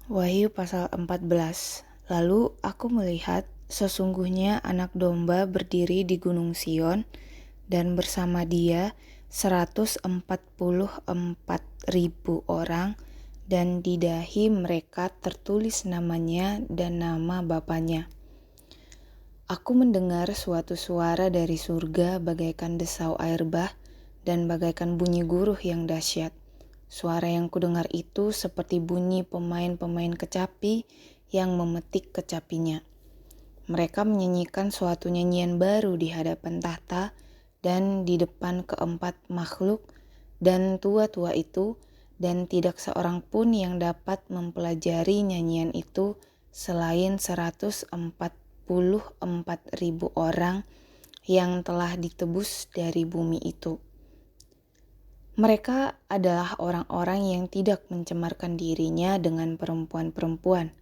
Wahyu pasal 14. Lalu aku melihat sesungguhnya anak domba berdiri di gunung Sion dan bersama dia 144.000 orang, dan di dahi mereka tertulis namanya dan nama Bapanya. Aku mendengar suatu suara dari surga bagaikan desau air bah dan bagaikan bunyi guruh yang dahsyat. Suara yang kudengar itu seperti bunyi pemain-pemain kecapi yang memetik kecapinya. Mereka menyanyikan suatu nyanyian baru di hadapan tahta dan di depan keempat makhluk dan tua-tua itu, dan tidak seorang pun yang dapat mempelajari nyanyian itu selain 144.000 orang yang telah ditebus dari bumi itu. Mereka adalah orang-orang yang tidak mencemarkan dirinya dengan perempuan-perempuan,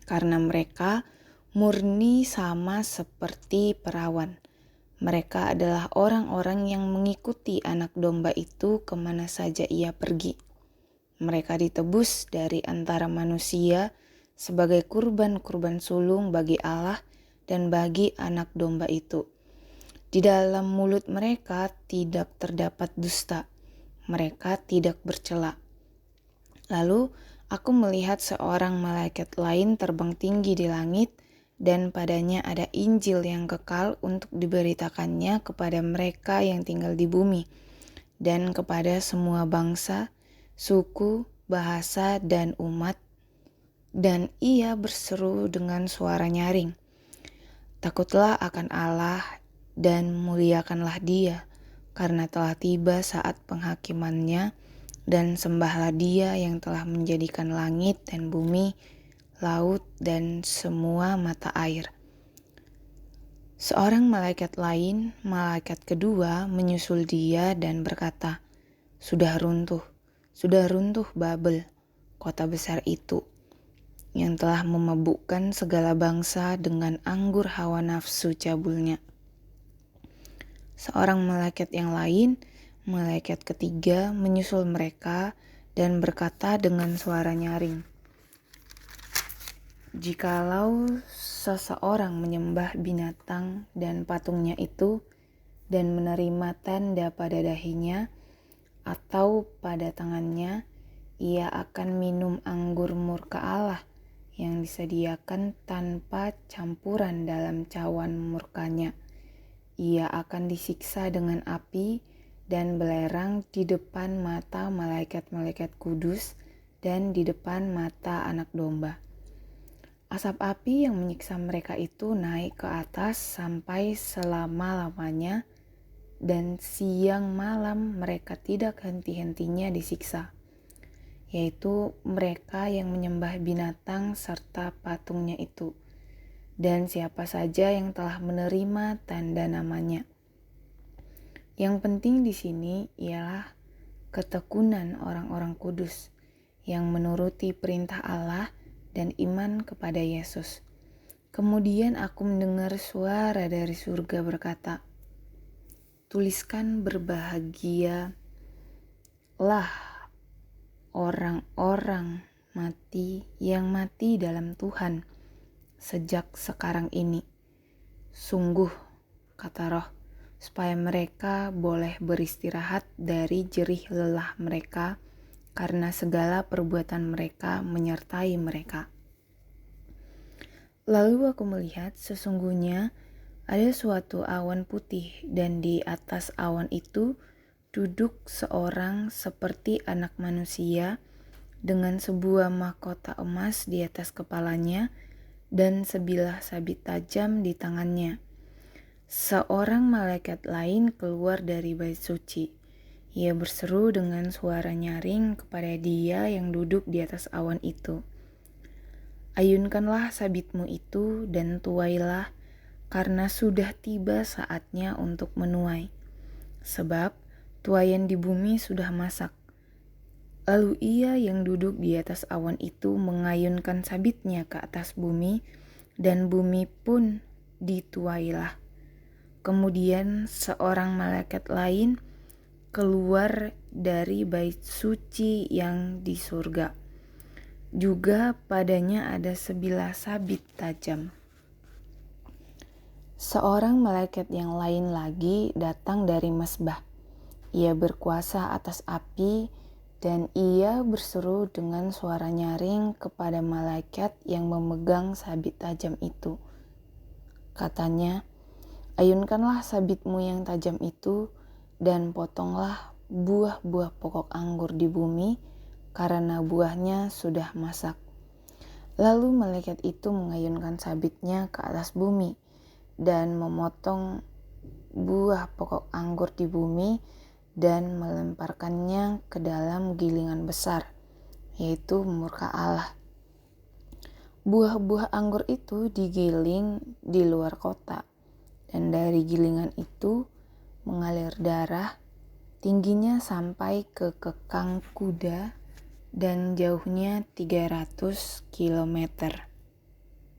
karena mereka murni sama seperti perawan. Mereka adalah orang-orang yang mengikuti anak domba itu kemana saja ia pergi. Mereka ditebus dari antara manusia sebagai kurban-kurban sulung bagi Allah dan bagi anak domba itu. Di dalam mulut mereka tidak terdapat dusta. Mereka tidak bercela. Lalu aku melihat seorang malaikat lain terbang tinggi di langit, dan padanya ada Injil yang kekal untuk diberitakannya kepada mereka yang tinggal di bumi, dan kepada semua bangsa, suku, bahasa, dan umat. Dan ia berseru dengan suara nyaring, "Takutlah akan Allah dan muliakanlah Dia, karena telah tiba saat penghakimannya, dan sembahlah Dia yang telah menjadikan langit dan bumi, laut, dan semua mata air." Seorang malaikat lain, malaikat kedua, menyusul dia dan berkata, sudah runtuh Babel, kota besar itu, yang telah memabukkan segala bangsa dengan anggur hawa nafsu cabulnya." Seorang malaikat yang lain, malaikat ketiga, menyusul mereka dan berkata dengan suara nyaring, "Jikalau seseorang menyembah binatang dan patungnya itu, dan menerima tanda pada dahinya atau pada tangannya, ia akan minum anggur murka Allah yang disediakan tanpa campuran dalam cawan murkanya. Ia akan disiksa dengan api dan belerang di depan mata malaikat-malaikat kudus dan di depan mata anak domba. Asap api yang menyiksa mereka itu naik ke atas sampai selama-lamanya, dan siang malam mereka tidak henti-hentinya disiksa, yaitu mereka yang menyembah binatang serta patungnya itu, dan siapa saja yang telah menerima tanda namanya. Yang penting di sini ialah ketekunan orang-orang kudus yang menuruti perintah Allah dan iman kepada Yesus. Kemudian aku mendengar suara dari surga berkata, "Tuliskan, berbahagialah orang-orang mati yang mati dalam Tuhan sejak sekarang ini. Sungguh," kata Roh, "supaya mereka boleh beristirahat dari jerih lelah mereka, karena segala perbuatan mereka menyertai mereka." Lalu aku melihat sesungguhnya ada suatu awan putih, dan di atas awan itu duduk seorang seperti anak manusia dengan sebuah mahkota emas di atas kepalanya dan sebilah sabit tajam di tangannya. Seorang malaikat lain keluar dari bait suci. Ia berseru dengan suara nyaring kepada Dia yang duduk di atas awan itu, "Ayunkanlah sabitmu itu dan tuailah, karena sudah tiba saatnya untuk menuai. Sebab tuaian di bumi sudah masak." Lalu ia yang duduk di atas awan itu mengayunkan sabitnya ke atas bumi, dan bumi pun dituailah. Kemudian seorang malaikat lain keluar dari bait suci yang di surga. Juga padanya ada sebilah sabit tajam. Seorang malaikat yang lain lagi datang dari mesbah. Ia berkuasa atas api dan ia berseru dengan suara nyaring kepada malaikat yang memegang sabit tajam itu. Katanya, "Ayunkanlah sabitmu yang tajam itu dan potonglah buah-buah pokok anggur di bumi, karena buahnya sudah masak." Lalu malaikat itu mengayunkan sabitnya ke atas bumi dan memotong buah pokok anggur di bumi dan melemparkannya ke dalam gilingan besar, yaitu murka Allah. Buah-buah anggur itu digiling di luar kota, dan dari gilingan itu mengalir darah, tingginya sampai ke kekang kuda dan jauhnya 300 kilometer.